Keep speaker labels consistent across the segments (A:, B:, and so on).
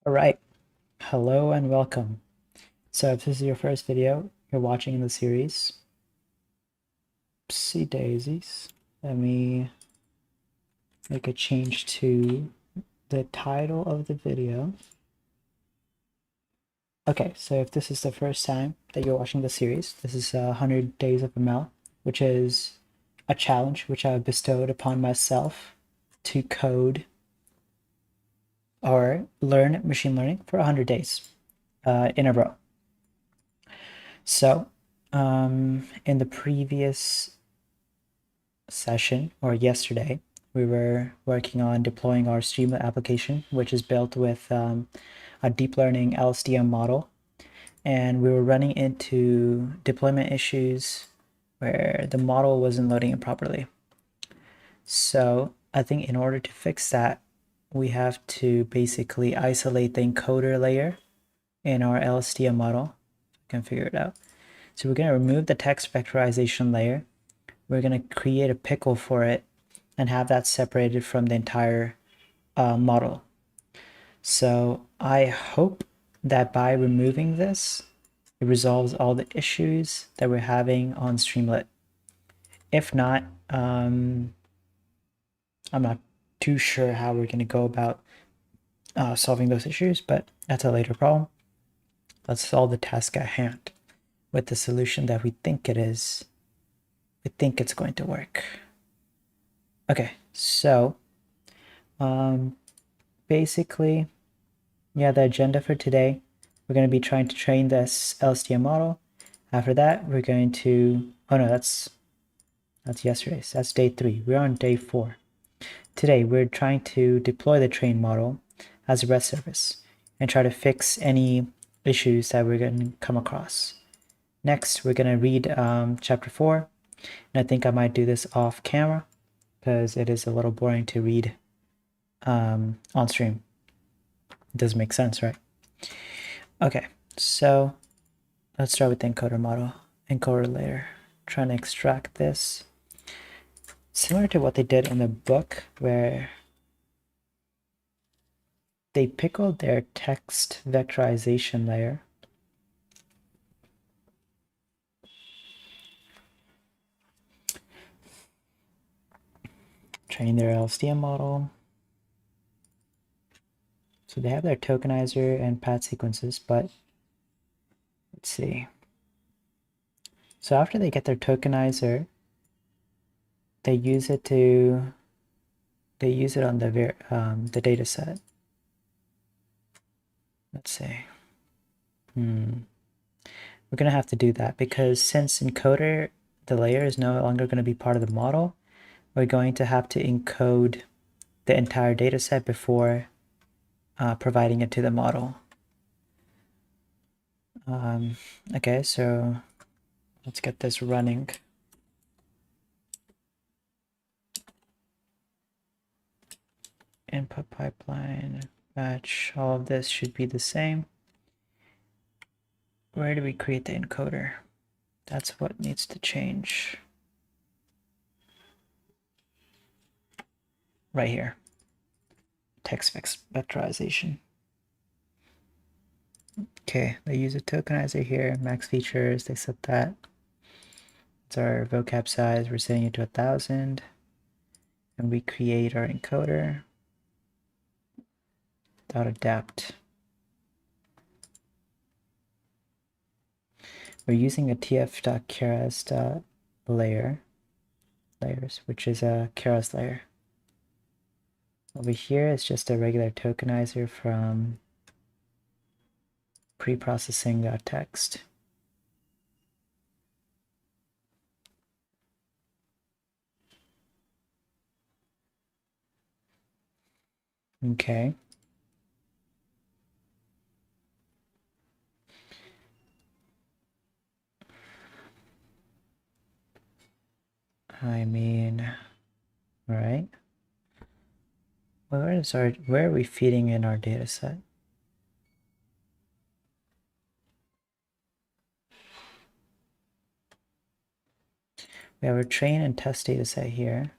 A: All right, hello and welcome. So if this is your first video you're watching in the series, oopsie daisies, let me make a change to the title of the video. Okay, so if this is the first time that you're watching the series, this is 100 Days of ML, which is a challenge which I've bestowed upon myself to code or learn machine learning for 100 days in a row. So, in the previous session or yesterday, we were working on deploying our Streamlit application, which is built with a deep learning LSTM model. And we were running into deployment issues where the model wasn't loading it properly. So I think in order to fix that, we have to basically isolate the encoder layer in our LSTM model. I can figure it out. So we're going to remove the text vectorization layer. We're going to create a pickle for it and have that separated from the entire model. So I hope that by removing this, it resolves all the issues that we're having on Streamlit. If not, I'm not too sure how we're going to go about solving those issues, but that's a later problem. Let's solve the task at hand with the solution that we think it is. We think it's going to work. Okay, so basically, yeah, the agenda for today, we're going to be trying to train this LSTM model. After that, we're going to, oh no, that's yesterday's, that's day 3. We're on day 4. Today, we're trying to deploy the train model as a REST service and try to fix any issues that we're going to come across. Next, we're going to read chapter 4, and I think I might do this off camera because it is a little boring to read on stream. It does make sense, right? Okay, so let's start with the encoder model. Encoder layer. Trying to extract this. Similar to what they did in the book where they pickled their text vectorization layer. Train their LSTM model. So they have their tokenizer and path sequences, but let's see. So after they get their tokenizer, they use it on the data set. Let's see. We're gonna have to do that because since encoder, the layer is no longer going to be part of the model, we're going to have to encode the entire data set before providing it to the model. Okay, so let's get this running. Input pipeline, batch, all of this should be the same. Where do we create the encoder? That's what needs to change. Right here. Text vectorization. Okay, they use a tokenizer here, max features, they set that. It's our vocab size, we're setting it to 1,000. And we create our encoder. .adapt. We're using a tf.keras.layers, which is a keras layer. Over here is just a regular tokenizer from preprocessing.text. Okay. I mean, all right. Where are we feeding in our data set? We have our train and test data set here.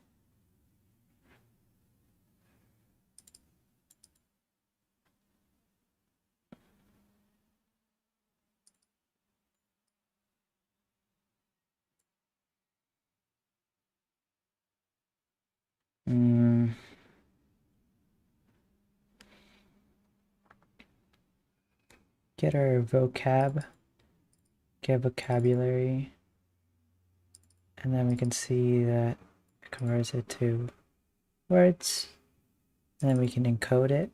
A: get our vocab, get vocabulary, and then we can see that it converts it to words, and then we can encode it.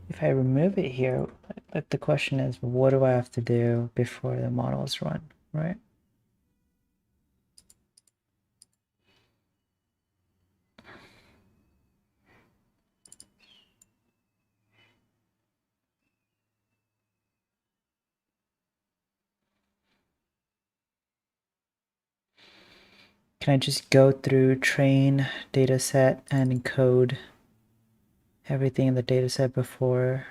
A: If I remove it here, like the question is, what do I have to do before the model is run, right? Can I just go through train dataset and encode everything in the dataset before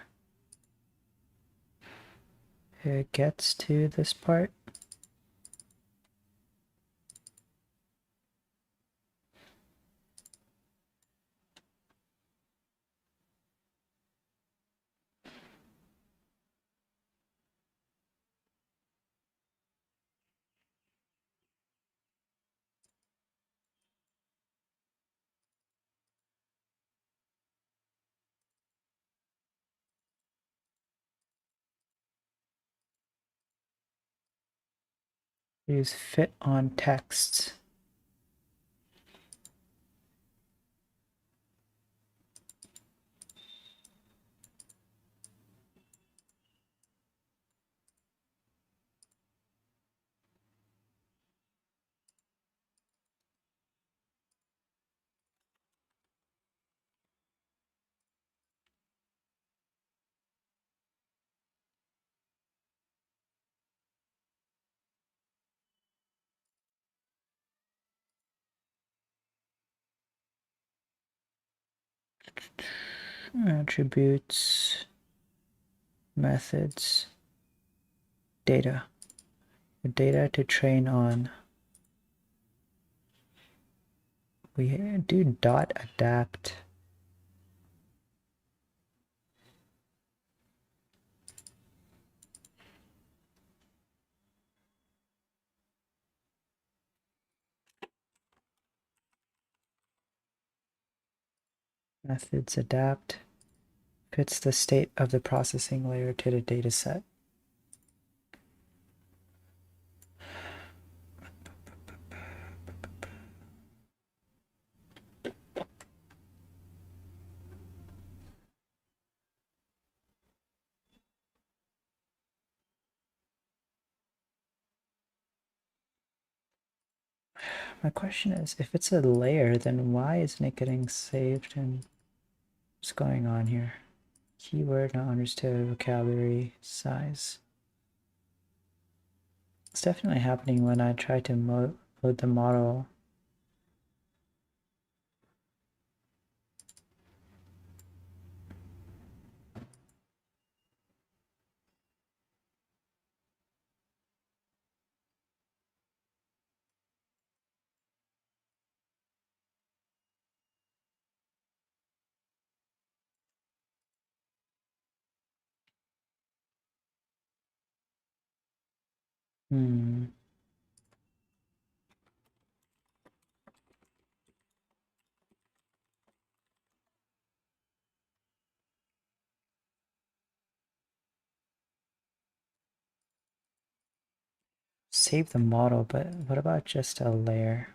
A: it gets to this part? Use fit on text. Attributes, methods, data. The data to train on. We do dot adapt. Methods adapt fits the state of the processing layer to the data set. My question is, if it's a layer, then why isn't it getting saved and what's going on here? Keyword not understood, vocabulary, size. It's definitely happening when I try to load the model. Save the model, but what about just a layer?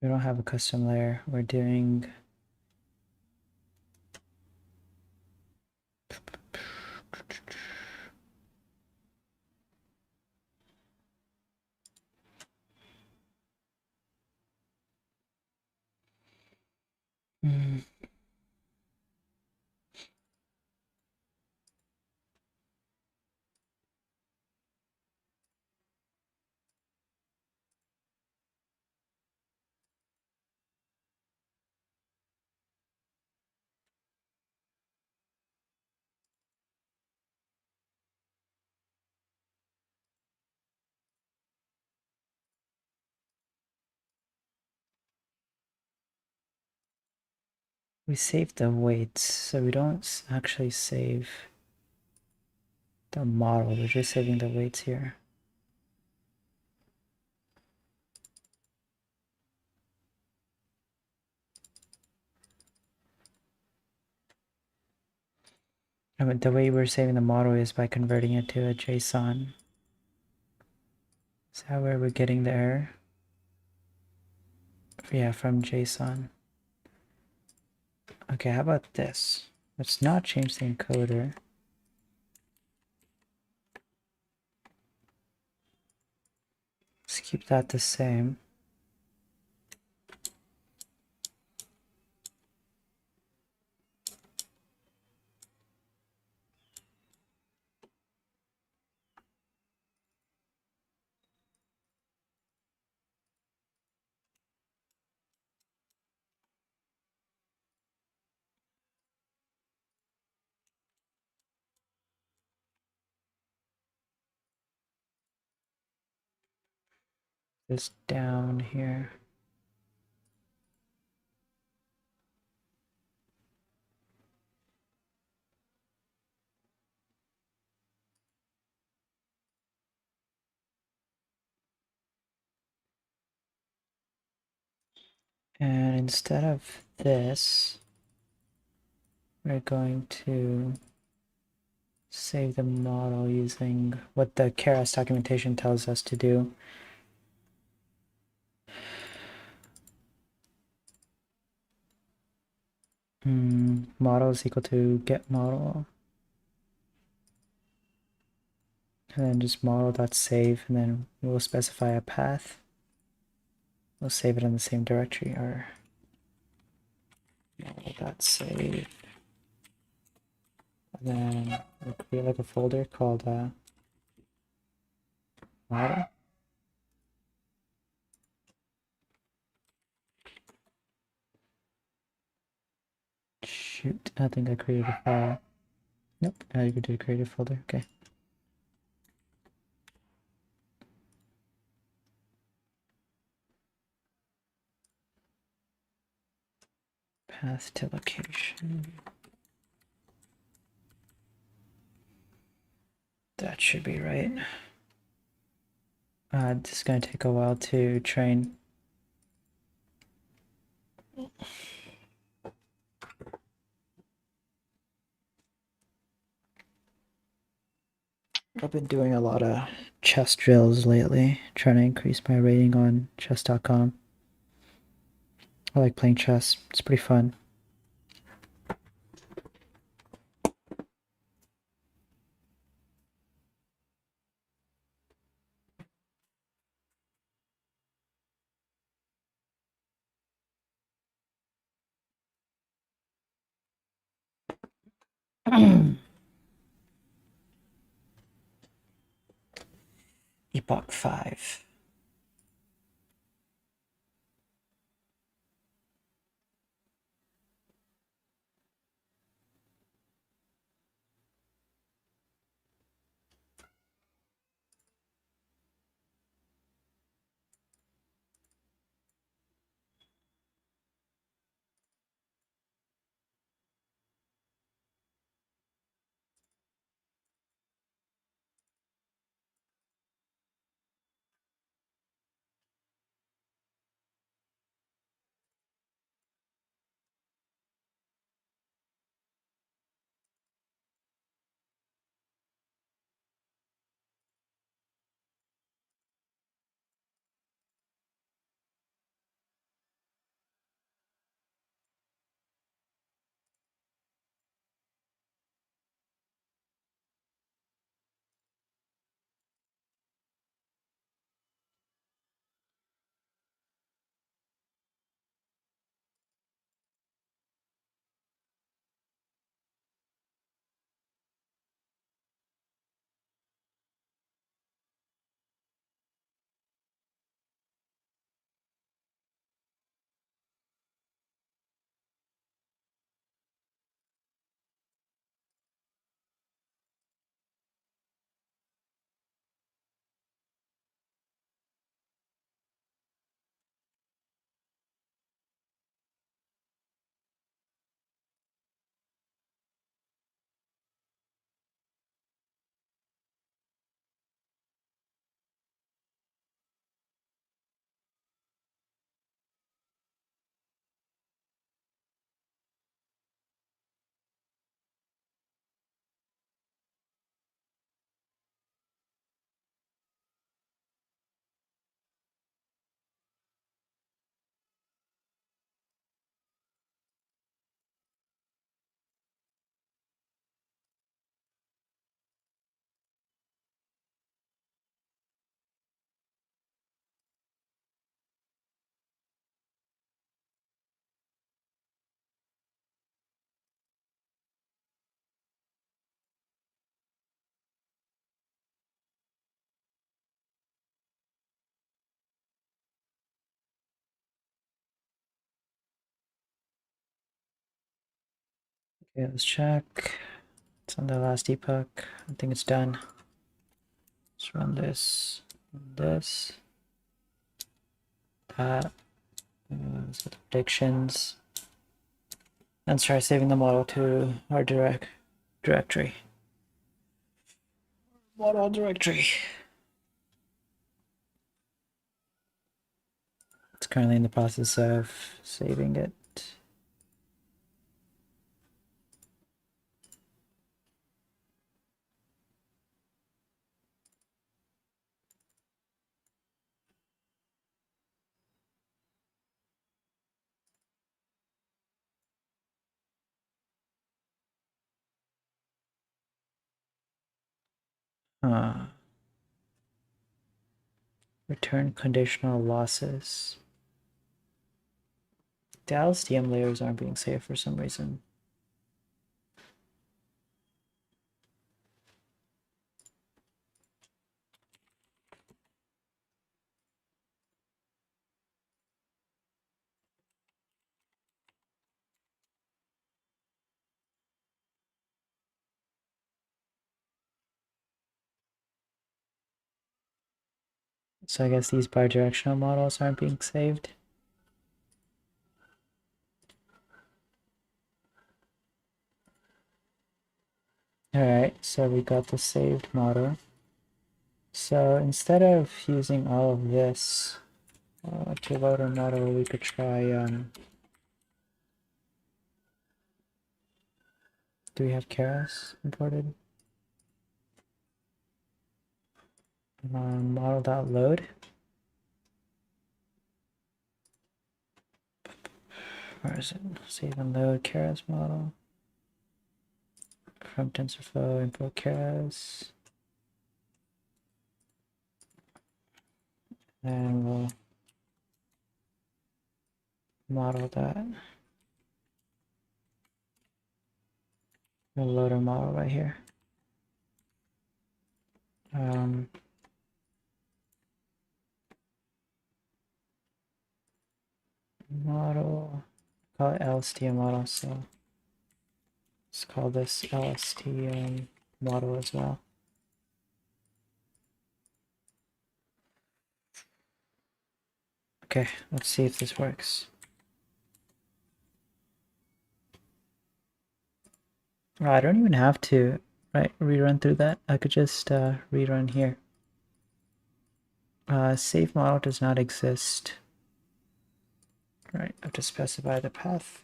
A: We don't have a custom layer. We're doing Mm. We save the weights, so we don't actually save the model, we're just saving the weights here. I mean, the way we're saving the model is by converting it to a JSON. Is that where we're getting the error? Yeah, from JSON. Okay, how about this? Let's not change the encoder. Let's keep that the same. This down here. And instead of this, we're going to save the model using what the Keras documentation tells us to do. Model is equal to get model. And then just model.save, and then we'll specify a path. We'll save it in the same directory, or model.save. And then we'll create like a folder called model. Shoot, I think I created a file. Nope, I did create a folder, okay. Path to location. That should be right. This is going to take a while to train. I've been doing a lot of chess drills lately, trying to increase my rating on chess.com. I like playing chess, it's pretty fun. Epoch 5. Okay, let's check. It's on the last epoch. I think it's done. Let's run this, that. So the predictions. And try saving the model to our directory. Model directory. It's currently in the process of saving it. Return conditional losses. The LSTM layers aren't being saved for some reason. So I guess these bidirectional models aren't being saved. Alright, so we got the saved model. So instead of using all of this to load our model, we could try, do we have Keras imported? Model.load. Where is it? Save and load Keras model. From TensorFlow, import Keras. And we'll model that. We'll load our model right here. Model, call it LSTM model, so let's call this LSTM model as well. Okay, let's see if this works. Oh, I don't even have to rerun through that. I could just rerun here. Save model does not exist. Right, I have to specify the path.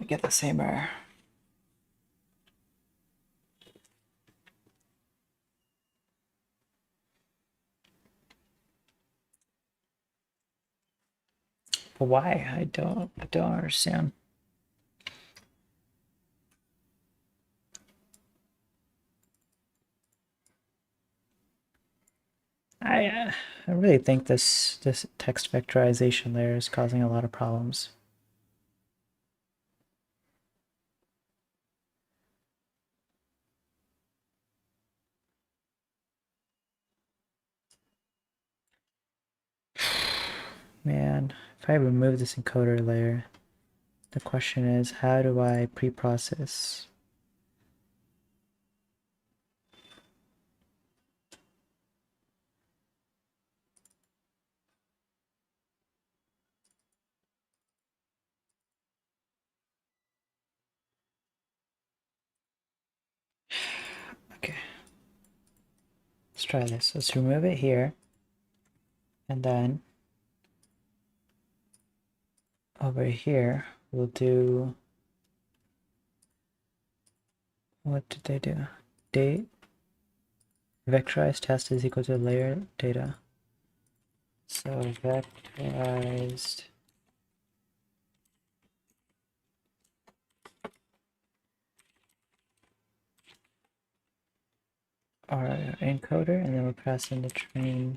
A: I get the same error. But why? I don't understand. I really think this text vectorization layer is causing a lot of problems. Man, if I remove this encoder layer, the question is, how do I pre-process? Okay. Let's try this. Let's remove it here. And then over here, we'll do, what did they do? Date, vectorized test is equal to layer data. So vectorized our encoder, and then we'll pass in the train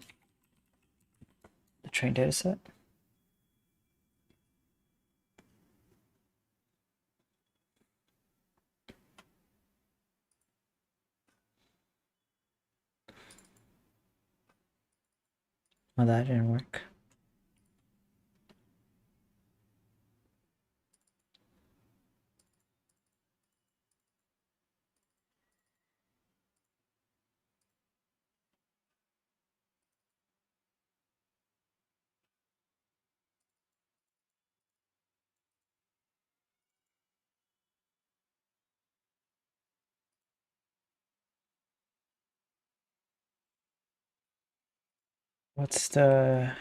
A: data set. Well, that didn't work. What's the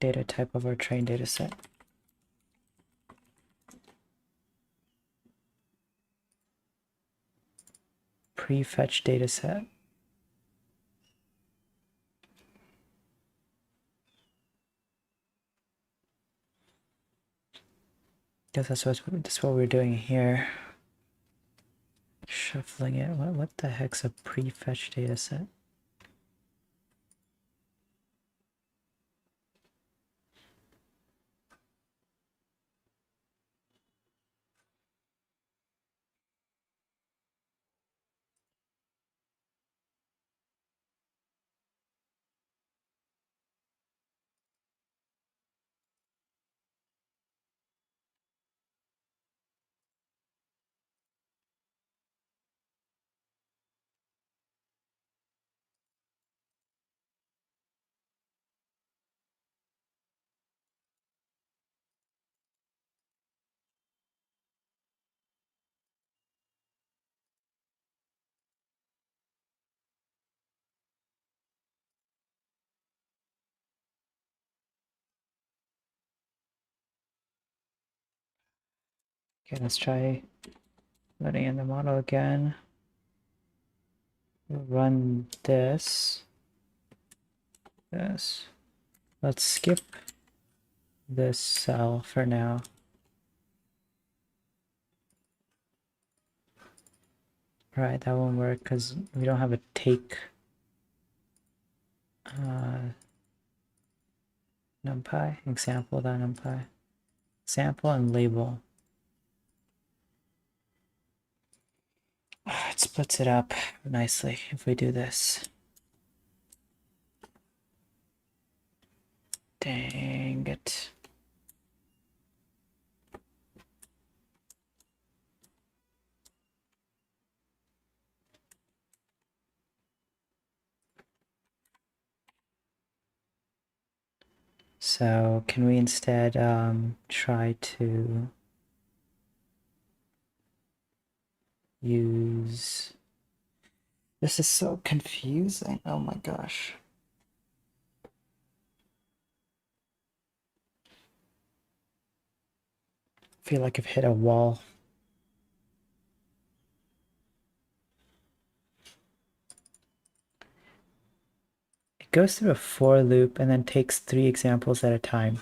A: data type of our trained data set? Prefetch data set. Guess that's what we're doing here. Shuffling it. What the heck's a prefetch data set? Okay, let's try loading in the model again. We'll run this. Let's skip this cell for now. Right, that won't work because we don't have a take numpy, example.numpy, example and label. It splits it up nicely if we do this. Dang it. So can we instead try to use... This is so confusing. Oh my gosh. I feel like I've hit a wall. It goes through a for loop and then takes 3 examples at a time.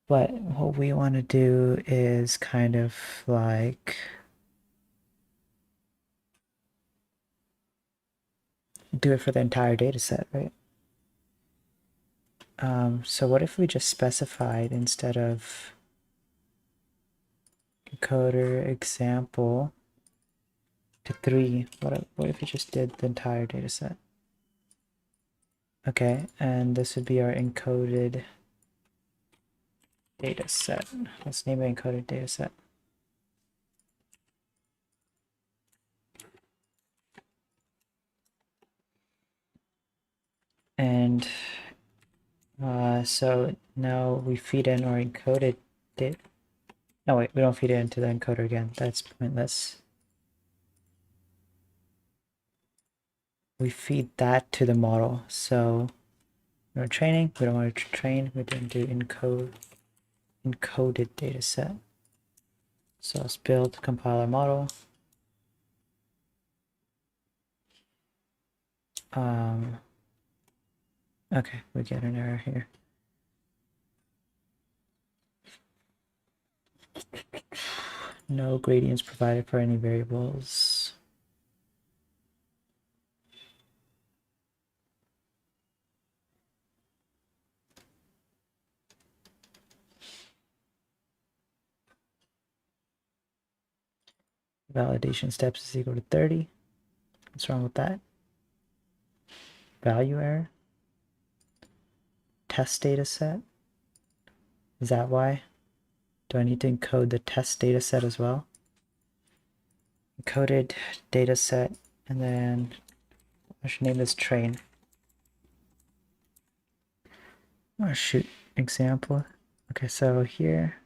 A: But what we want to do is kind of like do it for the entire data set, right? So what if we just specified instead of encoder example to 3, what if we just did the entire data set? Okay, and this would be our encoded data set. Let's name it encoded data set. And so now we feed in our encoded data. No, wait, we don't feed it into the encoder again. That's pointless. We feed that to the model. So we're training, we don't want to train, we didn't do encoded data set. So let's build compiler model. Okay, we get an error here. No gradients provided for any variables. Validation steps is equal to 30. What's wrong with that? Value error. Test data set. Is that why? Do I need to encode the test data set as well? Encoded data set, and then I should name this train. Oh shoot, example. Okay, so here,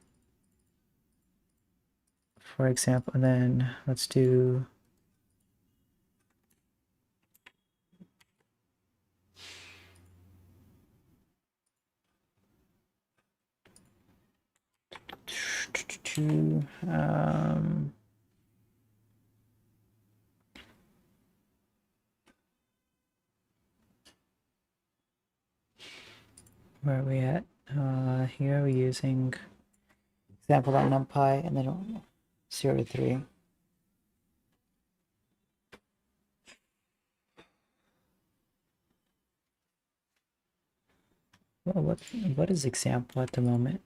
A: for example, and then let's do where are we at? Here we're using example.numpy and then 0 to 3. Well, what is example at the moment?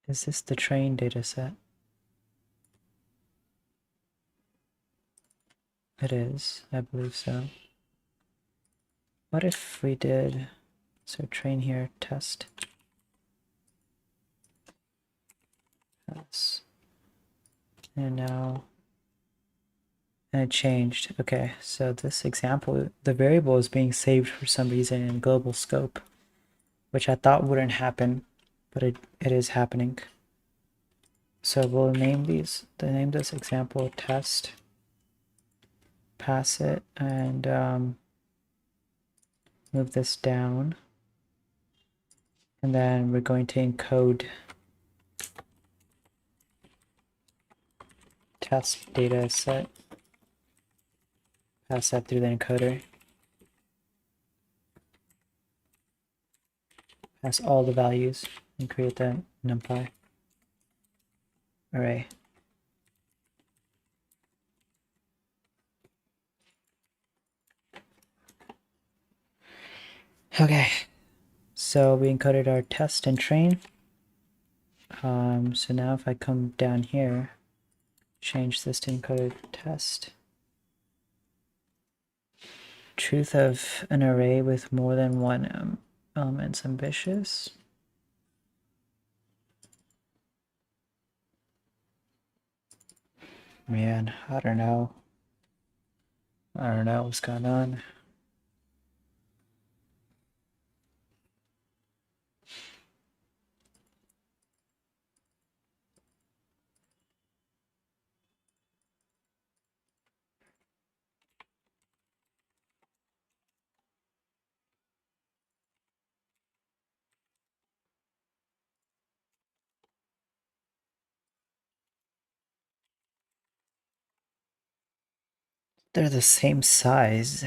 A: Is this the train data set? It is, I believe so. What if we did, so train here, test. Yes. And now, and it changed. Okay, so this example, the variable is being saved for some reason in global scope, which I thought wouldn't happen, but it is happening. So we'll name this example test, pass it, and move this down. And then we're going to encode test data set, pass that through the encoder, pass all the values, and create the numpy array. Okay, so we encoded our test and train. So now if I come down here, change this to encoded test. Truth of an array with more than one element's ambitious. Man, I don't know. I don't know what's going on. They're the same size.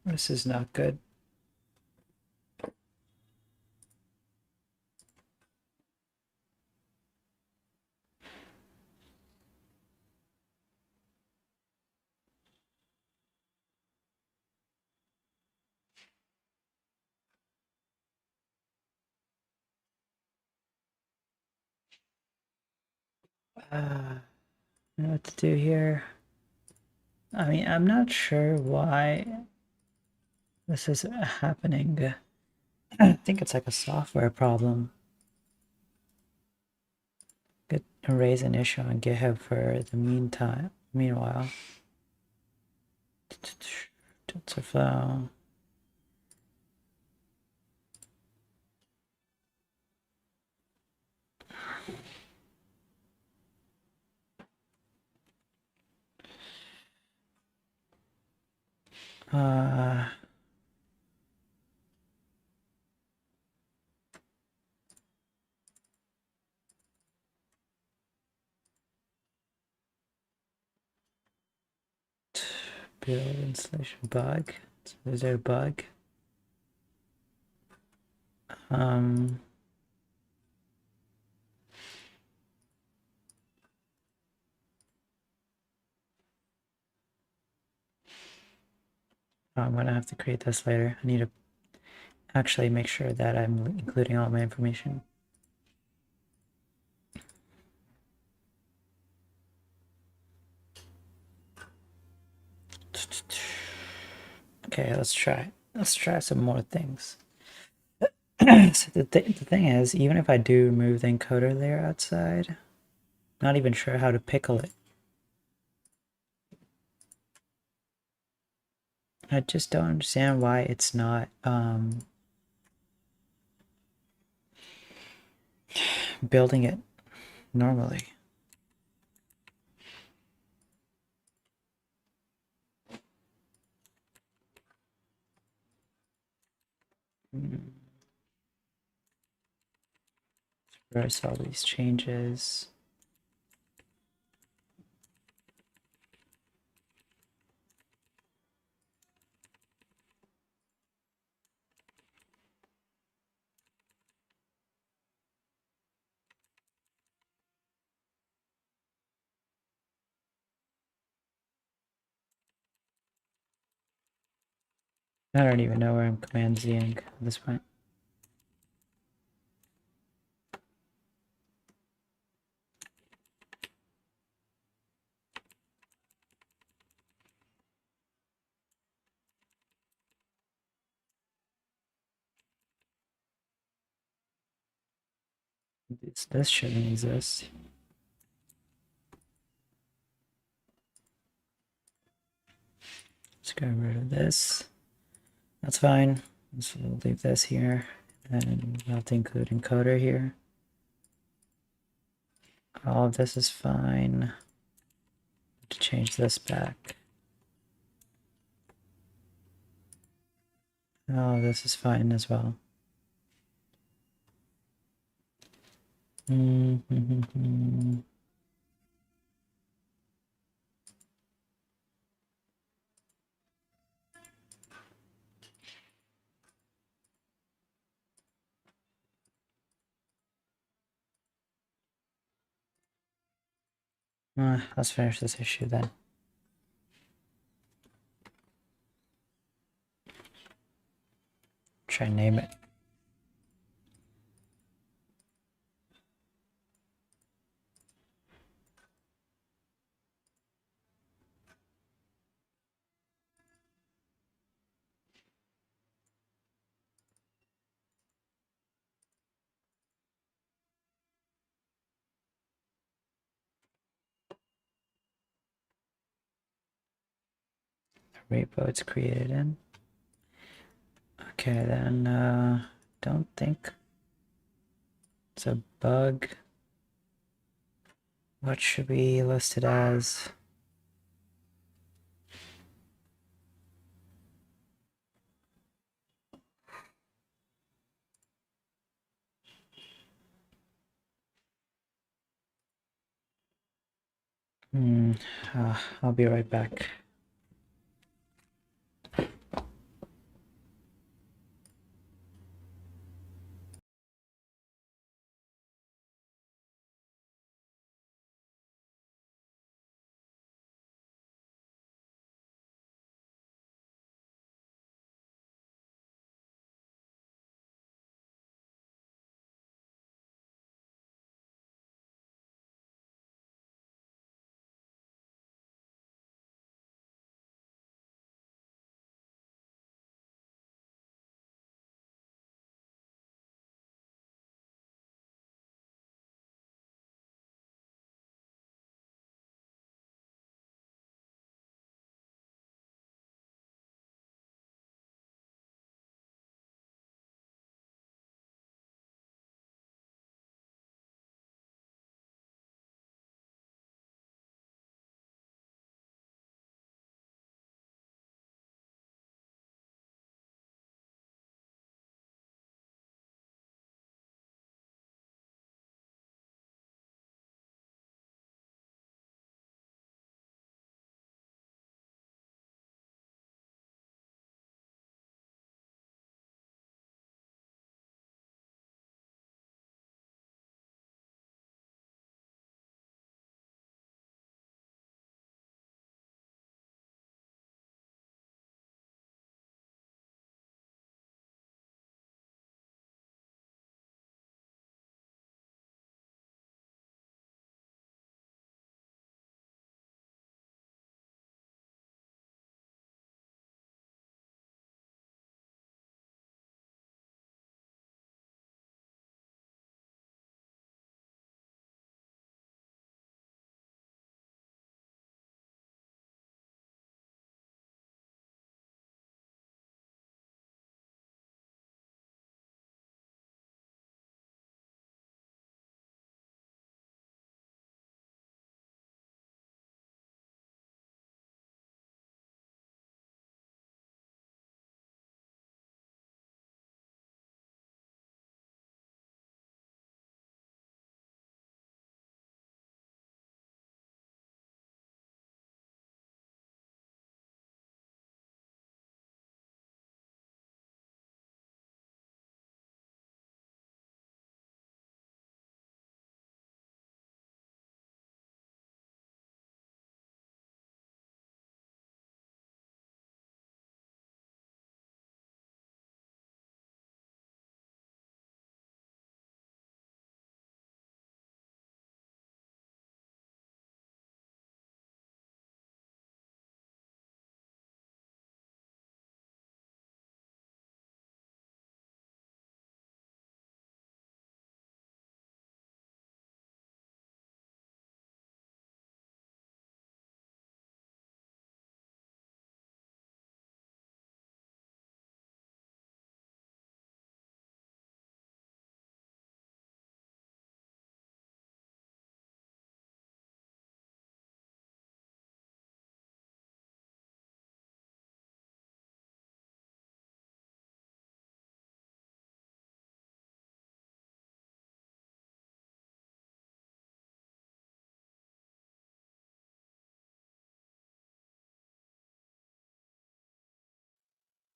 A: This is not good. I don't know what to do here. I mean, I'm not sure why this is happening. I think it's like a software problem. Could raise an issue on GitHub for the meantime. Meanwhile, TensorFlow. Uh, build installation bug. So is there a bug? Um, I'm gonna have to create this later. I need to actually make sure that I'm including all my information. Okay, let's try. Let's try some more things. So the thing is, even if I do remove the encoder layer outside, not even sure how to pickle it. I just don't understand why it's not building it normally. Reverse all these changes. I don't even know where I'm command Zing at this point. This shouldn't exist. Let's get rid of this. That's fine. So we'll leave this here. And we'll have to include encoder here. All of this is fine. To change this back. All of this is fine as well. Let's finish this issue then. Try and name it. The repo it's created in. Okay, then don't think it's a bug. What should we list it as? I'll be right back.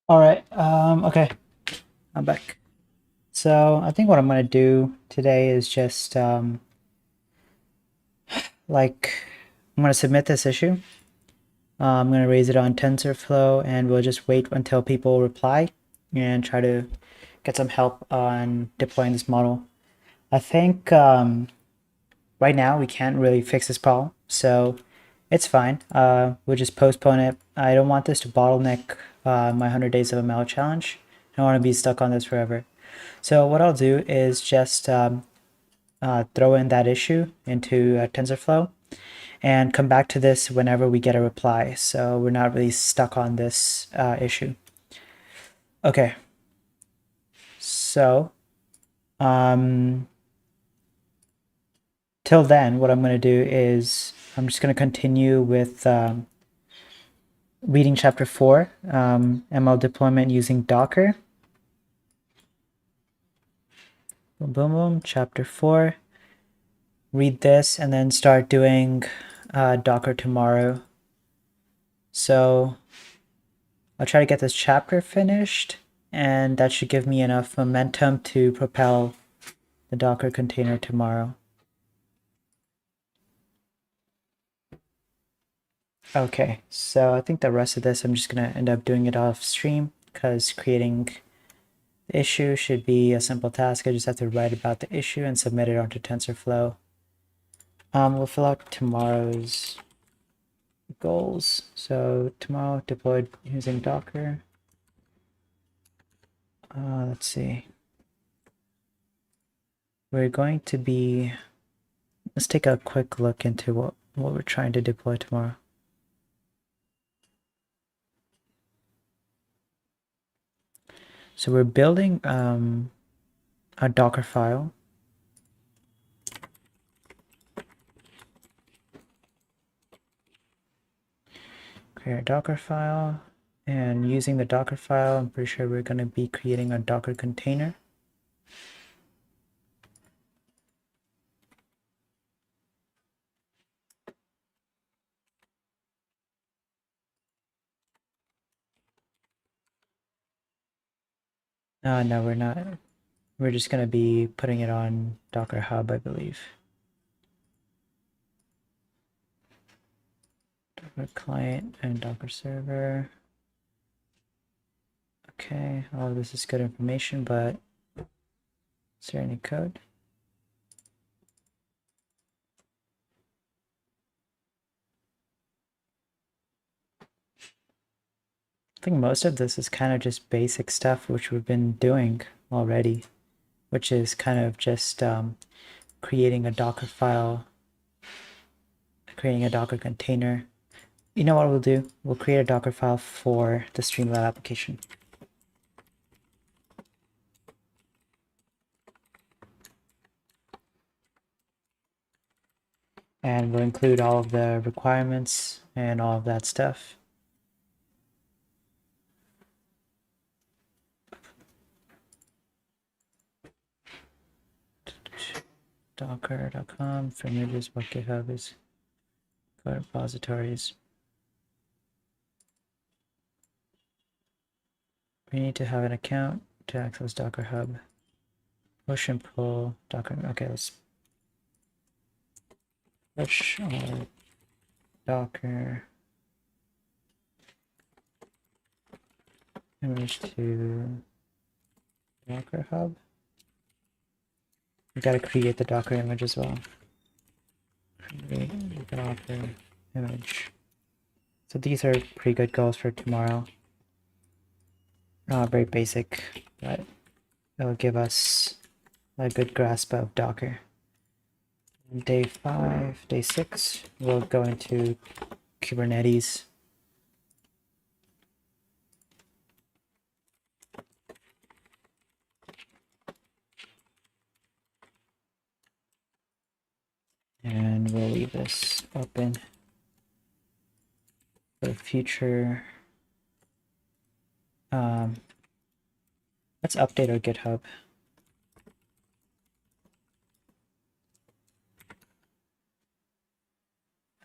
A: All right. Okay, I'm back. So I think what I'm gonna do today is just like I'm gonna submit this issue. I'm gonna raise it on TensorFlow, and we'll just wait until people reply and try to get some help on deploying this model. I think right now we can't really fix this problem, so it's fine. We'll just postpone it. I don't want this to bottleneck my 100 days of ML challenge. I don't want to be stuck on this forever. So what I'll do is just throw in that issue into TensorFlow and come back to this whenever we get a reply. So we're not really stuck on this issue. Okay. So till then, what I'm going to do is I'm just going to continue with reading chapter 4, ML deployment using Docker. Boom, boom, boom. Chapter 4. Read this and then start doing Docker tomorrow. So I'll try to get this chapter finished, and that should give me enough momentum to propel the Docker container tomorrow. Okay, so I think the rest of this I'm just going to end up doing it off stream because creating the issue should be a simple task. I just have to write about the issue and submit it onto TensorFlow. We'll fill out tomorrow's goals. So tomorrow deployed using Docker. Let's see. We're going to be, let's take a quick look into what we're trying to deploy tomorrow. So we're building a Docker file. Create a Docker file, and using the Docker file, I'm pretty sure we're going to be creating a Docker container. No, we're not. We're just going to be putting it on Docker Hub, I believe. Docker client and Docker server. Okay, all of this is good information, but is there any code? I think most of this is kind of just basic stuff which we've been doing already, which is kind of just creating a Docker file, creating a Docker container. You know what we'll do? We'll create a Docker file for the Streamlit application. And we'll include all of the requirements and all of that stuff. Docker.com for images, what GitHub is, code repositories. We need to have an account to access Docker Hub. Push and pull Docker. Okay, let's push our Docker image to Docker Hub. We gotta create the Docker image as well. Create Docker image. So these are pretty good goals for tomorrow. Not very basic, but it'll give us a good grasp of Docker. Day 5, day 6, we'll go into Kubernetes. And we'll leave this open for future. Let's update our GitHub.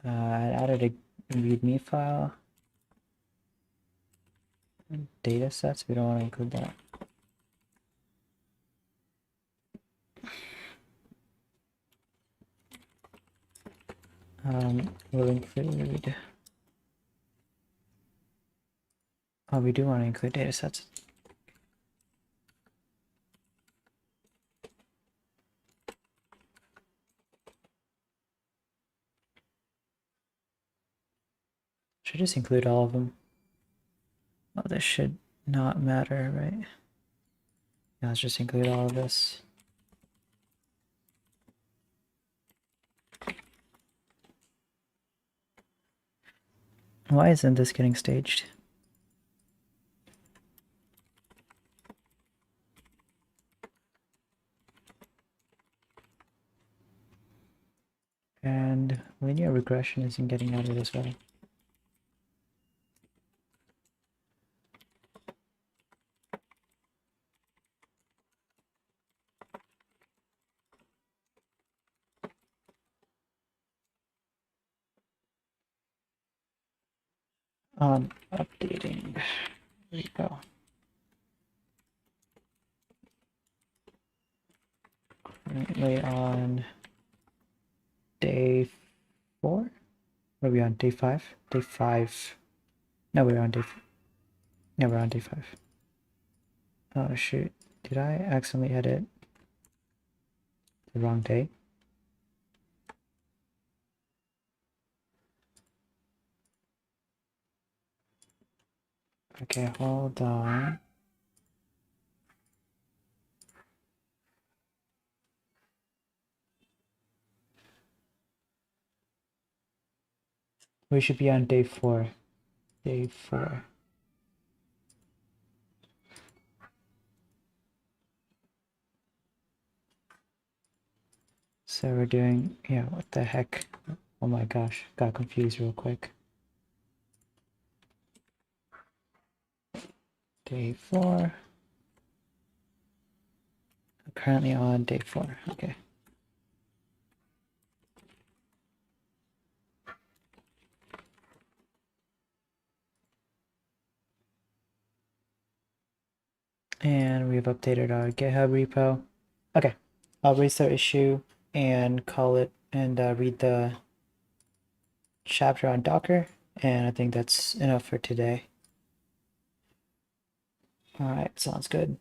A: I added a README file. data sets, we don't want to include that. We'll include, oh, we do want to include data sets. Should just include all of them. Oh, this should not matter, right? Yeah, let's just include all of this. Why isn't this getting staged? And linear regression isn't getting added as well. Updating. There we go. Currently on day 4? What are we on? Day 5? Day 5. No, we're on day. Yeah, we're on day 5. Oh shoot! Did I accidentally edit the wrong day? Okay, hold on. We should be on day 4. Day 4. So we're doing, yeah, what the heck? Oh my gosh, got confused real quick. Day 4. I'm currently on day 4. Okay. And we've updated our GitHub repo. Okay, I'll raise the issue and call it and read the chapter on Docker. And I think that's enough for today. All right, sounds good.